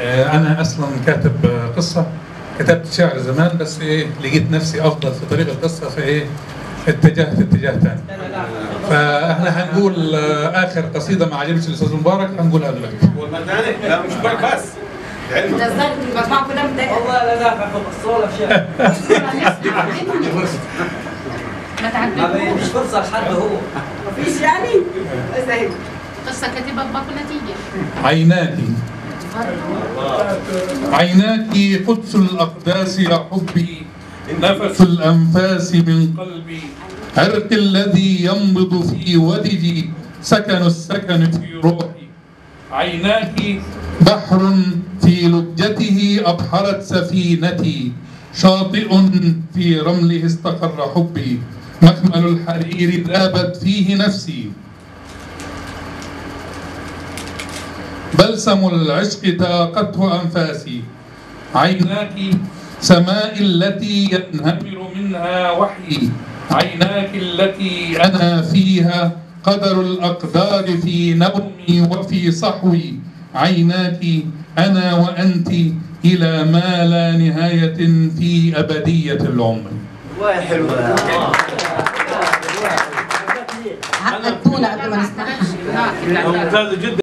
أنا أصلا كاتب قصة، كتبت شعر زمان بس لقيت نفسي أفضل في طريق القصة اتجهت اتجاه ثاني. فاحنا هنقول آخر قصيدة ما عجبتش الأستاذ مبارك هنقولها دلوقتي. والمداني لا مش بالك بس. انت ازاي المجموعة كلها متضايقة؟ والله لا دافع في الصورة شيء. ما تعديش مش فرصة لحد هو. مفيش يعني؟ ازاي؟ قصة كاتبة بماكو نتيجة. عيناك قدس الأقداس يا حبي، نفس الأنفاس من قلبي، عرق الذي ينبض في ودجي، سكن السكن في روحي. عيناك بحر في لجته أبحرت سفينتي، شاطئ في رمله استقر حبي، مخمل الحرير ذابت فيه نفسي، بلسم العشق تاقته أنفاسي. عيناك سماء التي ينهمر منها وحيي، عيناك التي أنا فيها قدر الأقدار في نومي وفي صحوي. عيناك أنا وأنت إلى ما لا نهاية في أبدية العمر. والله حلوة. حققتونا قبل ما نستنى. ممتازة جدا.